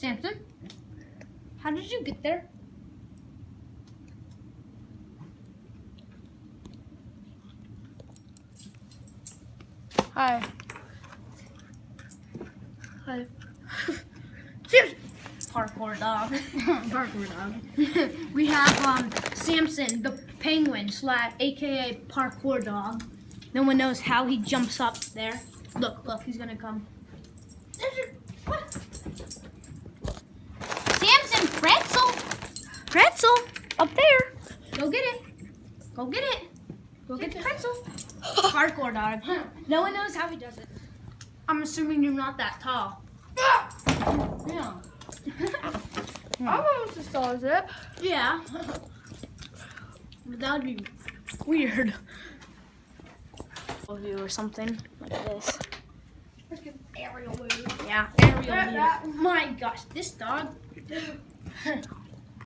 Samson, how did you get there? Hi. Hi. Samson. Parkour Dog. Parkour Dog. We have Samson, the penguin, aka Parkour Dog. No one knows how he jumps up there. Look, he's gonna come. Samson, pretzel, up there. Go get it. Go get it. Go get the pretzel. Parkour Dog. No one knows how he does it. I'm assuming you're not that tall. Yeah. I'm almost as tall as it. Yeah. But that would be weird. View or something like this. Aerial move. Yeah, aerial view. My gosh, this dog.